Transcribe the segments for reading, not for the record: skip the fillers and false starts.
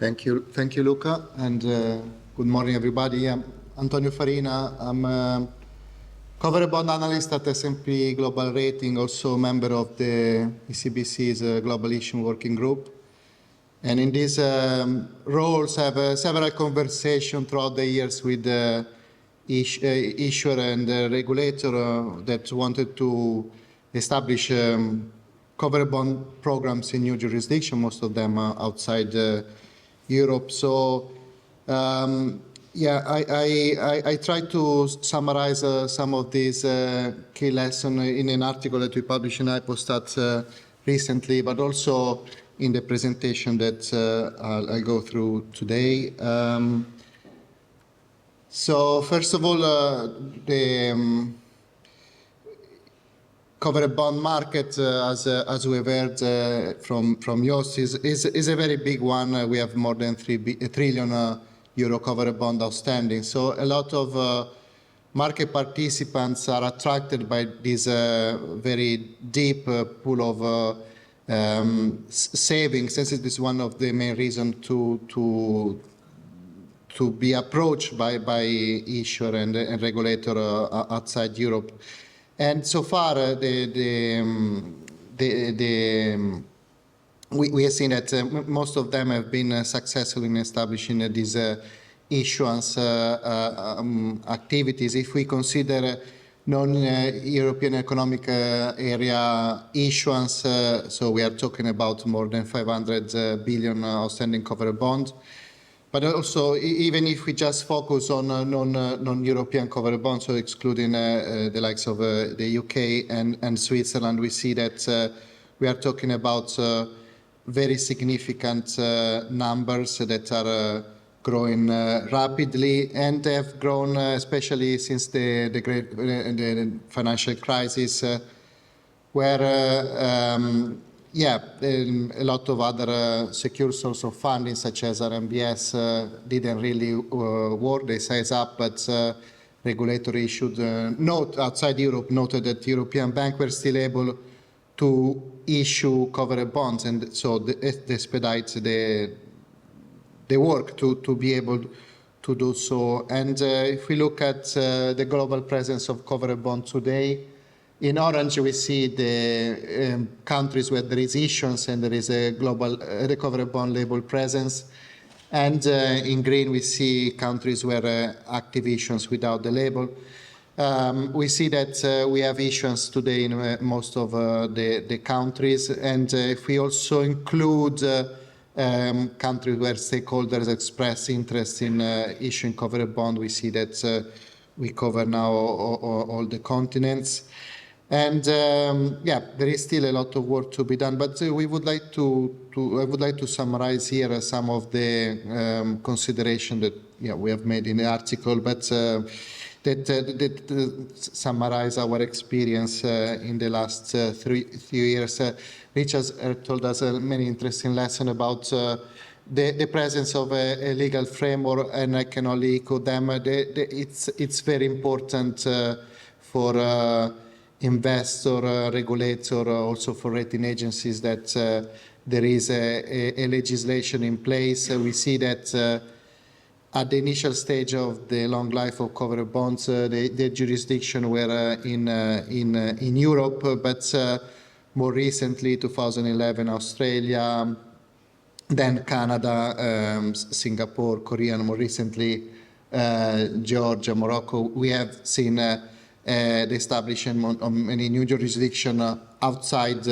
Thank you, Luca, and good morning, everybody. I'm Antonio Farina. I'm a covered bond analyst at S&P Global Rating, also a member of the ECBC's Global Issue Working Group. And in these roles, I have several conversations throughout the years with the issuer and the regulator that wanted to establish covered bond programs in new jurisdictions, most of them outside Europe. So, I try to summarize some of these key lessons in an article that we published in IPOSTAT recently, but also in the presentation that I'll go through today. So, first of all, the covered bond market, as we've heard from Jos, is a very big one. We have more than 3 trillion euro covered bond outstanding. So a lot of market participants are attracted by this very deep pool of savings. This is one of the main reasons to be approached by issuer and regulator outside Europe. And so far, we have seen that most of them have been successful in establishing these issuance activities. If we consider non-European Economic Area issuance, so we are talking about more than 500 billion outstanding covered bonds. But also, even if we just focus on non-European covered bonds, so excluding the likes of the UK and Switzerland, we see that we are talking about very significant numbers that are growing rapidly, and have grown especially since the financial crisis, where a lot of other secure source of funding, such as RMBS, didn't really work. They size up, but regulatory issued note outside Europe noted that European banks were still able to issue covered bonds, and so it expedites the work to be able to do so. And if we look at the global presence of covered bonds today, in orange, we see the countries where there is issuance and there is a global covered bond label presence. And in green, we see countries where active issuance without the label. We see that we have issuance today in most of the countries. And if we also include countries where stakeholders express interest in issuing covered bond, we see that we cover now all the continents. And there is still a lot of work to be done, but we would like to I would like to summarize here some of the consideration that we have made in the article, but that summarize our experience in the last few years. Rich has told us many interesting lessons about the presence of a legal framework, and I can only echo them. It's very important for investor, regulator, also for rating agencies, that there is a legislation in place. We see that at the initial stage of the long life of covered bonds, the jurisdiction were in Europe, but more recently, 2011, Australia, then Canada, Singapore, Korea, and more recently, Georgia, Morocco. We have seen the establishment of many new jurisdictions outside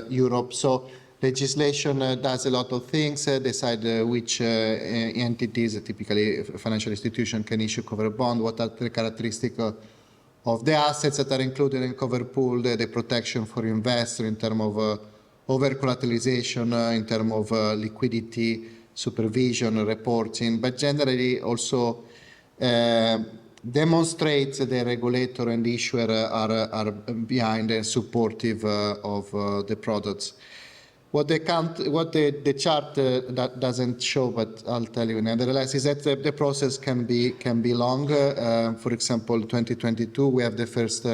Europe. So legislation does a lot of things, decide which entities, typically financial institution, can issue covered bond, what are the characteristics of the assets that are included in covered pool, the protection for investor in terms of over-collateralization, in terms of liquidity, supervision, reporting, but generally also demonstrates the regulator and the issuer are behind and supportive of the products. What the chart that doesn't show, but I'll tell you nevertheless, is that the process can be long. For example, 2022 we have the first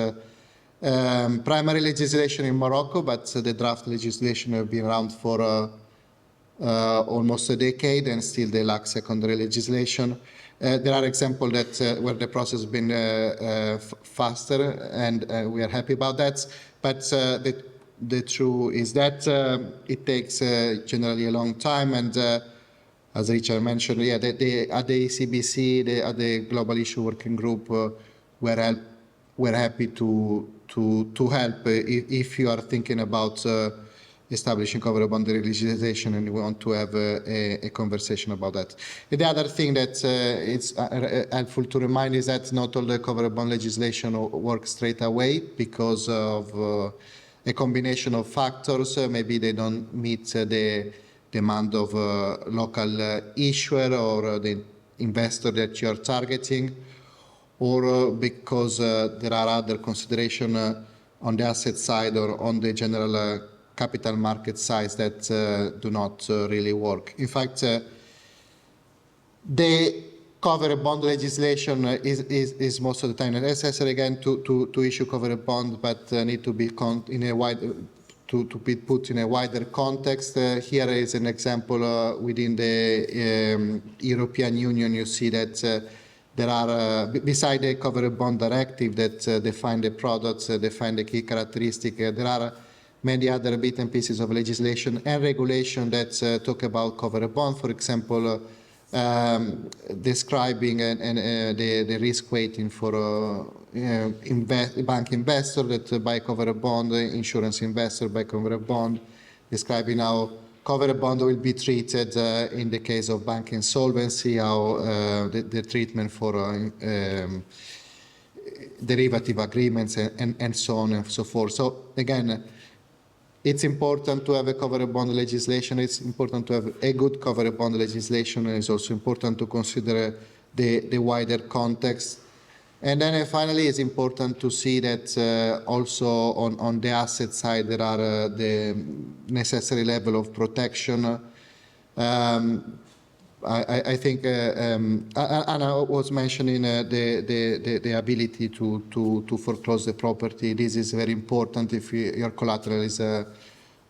primary legislation in Morocco, but the draft legislation have been around for almost a decade, and still they lack secondary legislation. There are examples that where the process has been faster, and we are happy about that. But the truth is that it takes generally a long time, and as Richard mentioned, yeah, at the ECBC, the Global Issue Working Group, we're happy to help if you are thinking about establishing covered bond legislation and we want to have a conversation about that. The other thing that it's helpful to remind is that not all the covered bond legislation works straight away because of a combination of factors. Maybe they don't meet the demand of a local issuer or the investor that you are targeting, or because there are other considerations on the asset side or on the general capital market size that do not really work. In fact, the covered bond legislation is most of the time necessary again to issue covered bond, but need to be to be put in a wider context. Here is an example within the European Union. You see that there are, beside the covered bond directive that define the products, define the key characteristic, there are many other bits and pieces of legislation and regulation that talk about covered bond. For example, describing the risk weighting for bank investor that buy covered bond, insurance investor buy covered bond, describing how covered bond will be treated in the case of bank insolvency, how the treatment for derivative agreements and so on and so forth. So again, it's important to have a covered bond legislation. It's important to have a good covered bond legislation, and it's also important to consider the wider context. And then finally, it's important to see that also on the asset side, there are the necessary level of protection. I think Anna was mentioning the ability to foreclose the property. This is very important if your collateral is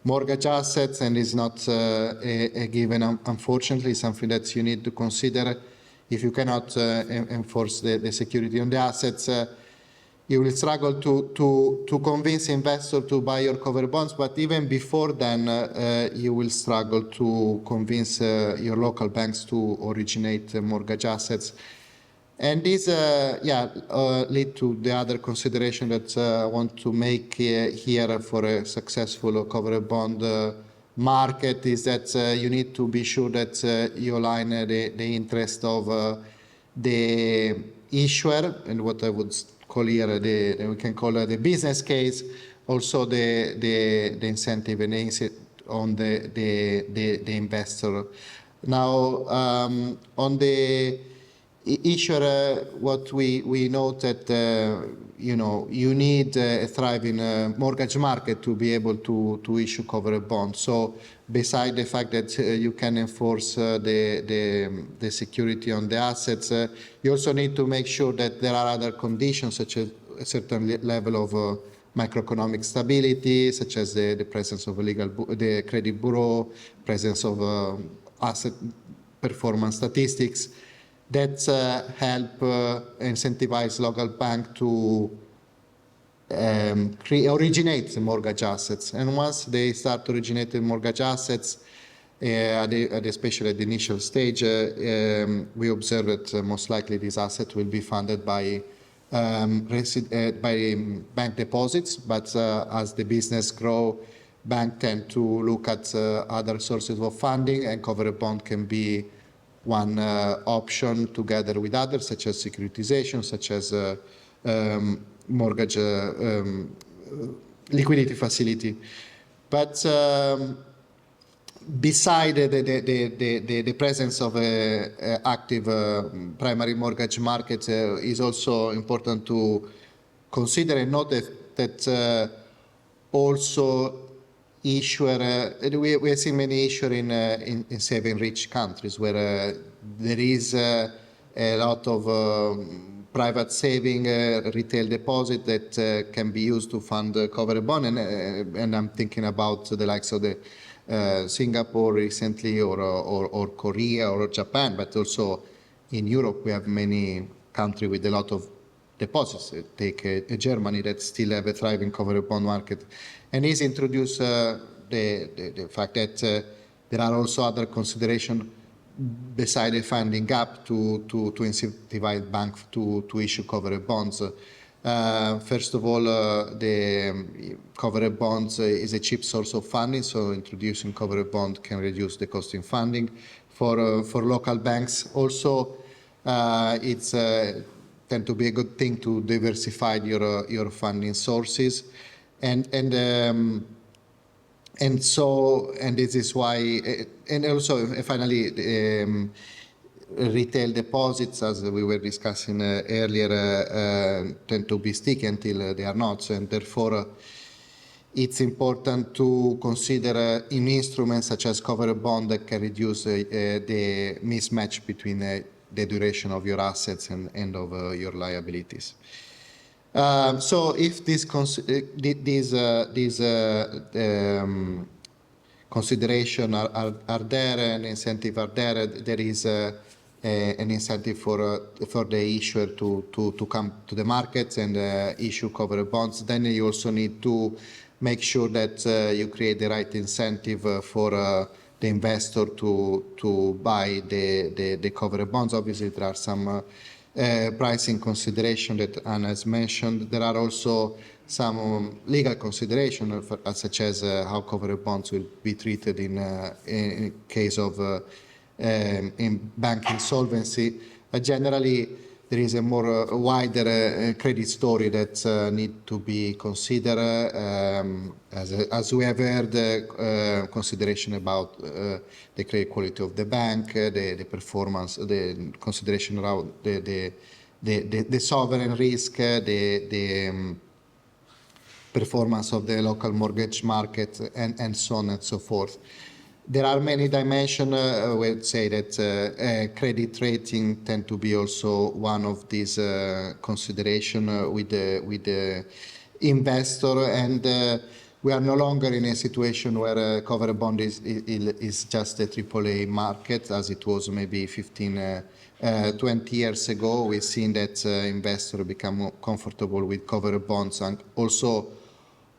mortgage assets and is not a given, unfortunately, something that you need to consider. If you cannot enforce the security on the assets, you will struggle to convince investors to buy your covered bonds, but even before then, you will struggle to convince your local banks to originate mortgage assets. And this, lead to the other consideration that I want to make here for a successful covered bond market is that you need to be sure that you align the interest of the issuer and what I would call here we can call it the business case, also the incentive and on the investor. Now on the issuer, what we note that you need a thriving mortgage market to be able to issue covered bonds. So beside the fact that you can enforce the security on the assets, you also need to make sure that there are other conditions such as a certain level of macroeconomic stability, such as the presence of the credit bureau, presence of asset performance statistics that help incentivize local bank to originate mortgage assets. And once they start originating mortgage assets, especially at the initial stage, we observe that most likely this asset will be funded by bank deposits. But as the business grow, banks tend to look at other sources of funding, and covered bond can be one option together with others, such as securitization, such as mortgage liquidity facility. But beside the presence of an active primary mortgage market, is also important to consider and note that also issuer, we have seen many issuers in saving-rich countries where there is a lot of private saving, retail deposit that can be used to fund covered bond, and I'm thinking about the likes of the Singapore recently, or Korea, or Japan, but also in Europe we have many countries with a lot of deposits. Take Germany, that still have a thriving covered bond market, and he's introduced the fact that there are also other considerations beside the funding gap to incentivize banks to issue covered bonds. First of all, the covered bonds is a cheap source of funding, so introducing covered bond can reduce the cost in funding for local banks. Also, it's tend to be a good thing to diversify your funding sources, and this is why, and also finally, retail deposits, as we were discussing earlier, tend to be sticky until they are not, and therefore it's important to consider in instruments such as covered bond that can reduce the mismatch between the duration of your assets and of your liabilities. So if these considerations are there and incentives are there, there is an incentive for the issuer to come to the markets and issue covered bonds. Then you also need to make sure that you create the right incentive for the investor to buy the covered bonds. Obviously, there are some pricing consideration that Anna has mentioned. There are also some legal considerations, such as how covered bonds will be treated in case of in bank insolvency. But generally, there is a more wider credit story that need to be considered, as we have heard, consideration about the credit quality of the bank, the performance, the consideration around the sovereign risk, the performance of the local mortgage market, and so on and so forth. There are many dimensions. I would say that credit rating tend to be also one of these considerations with the investor, and we are no longer in a situation where covered bond is just a AAA market as it was maybe 15, 20 years ago. We've seen that investors become more comfortable with covered bonds, and also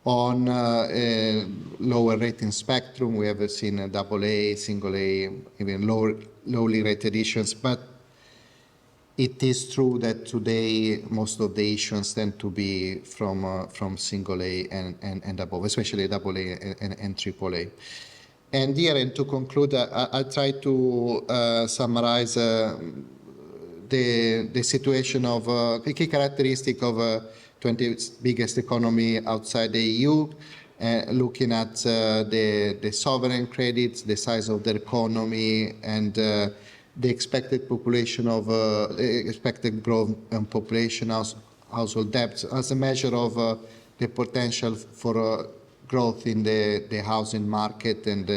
on a lower rating spectrum. We have seen a AA, single A, even lowly rated issues, but it is true that today most of the issues tend to be from single A and above, especially AA and AAA. And here, and to conclude, I'll try to summarize the situation of the key characteristic of 20 biggest economy outside the EU, looking at the sovereign credits, the size of their economy, and the expected population of expected growth in population, household debt, as a measure of the potential for growth in the housing market, and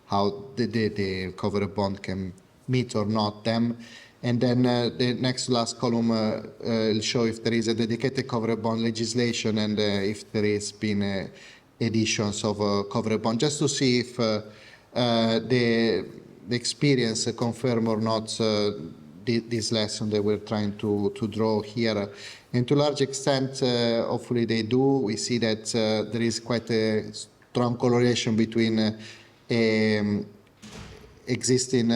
how the covered bond can meet or not them. And then the next to last column will show if there is a dedicated covered bond legislation, and if there has been editions of covered bond, just to see if the experience confirm or not this lesson that we're trying to draw here. And to a large extent, hopefully they do. We see that there is quite a strong correlation between existing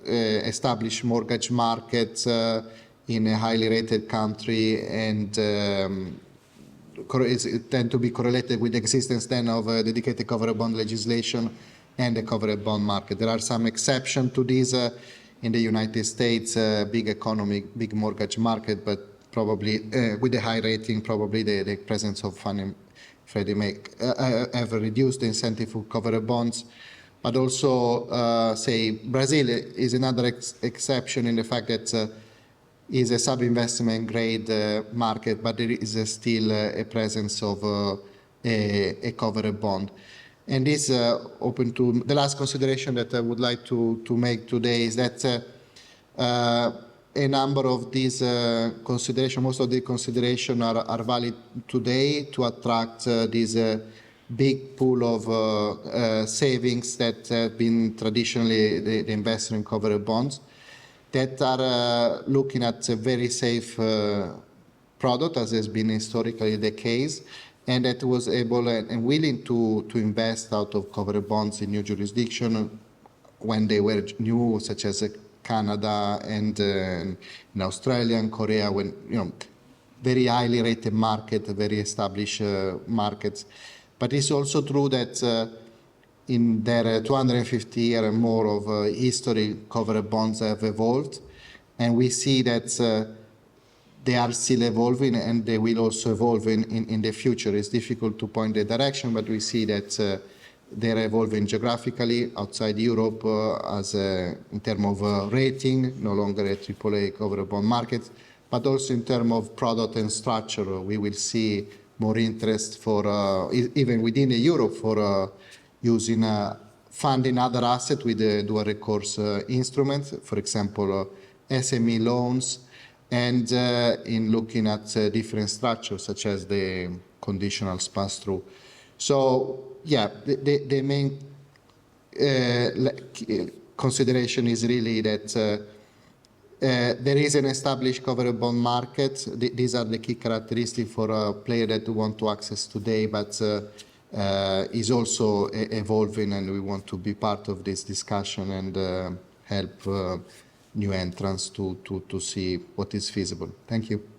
established mortgage markets in a highly rated country, and tend to be correlated with the existence then of dedicated covered bond legislation and the covered bond market. There are some exceptions to this in the United States, big economy, big mortgage market, but probably with a high rating, probably the presence of Fannie Freddie Mac have reduced the incentive for covered bonds. But also, say, Brazil is another exception in the fact that is a sub-investment grade market, but there is still a presence of a covered bond. And this open to the last consideration that I would like to make today is that a number of these considerations, most of the considerations are valid today to attract these big pool of savings that have been traditionally the investor in covered bonds that are looking at a very safe product, as has been historically the case, and that was able and willing to invest out of covered bonds in new jurisdiction when they were new, such as Canada and in Australia and Korea, when, you know, very highly rated market, very established markets. But it's also true that in their 250 year and more of history, covered bonds have evolved, and we see that they are still evolving, and they will also evolve in the future. It's difficult to point the direction, but we see that they're evolving geographically outside Europe in terms of rating, no longer a AAA covered bond market, but also in terms of product and structure. We will see more interest for, even within Europe, for using funding other assets with the dual recourse instruments, for example, SME loans, and in looking at different structures such as the conditional pass-through. So yeah, the main consideration is really that there is an established covered bond market. These are the key characteristics for a player that we want to access today, but is also evolving, and we want to be part of this discussion and help new entrants to see what is feasible. Thank you.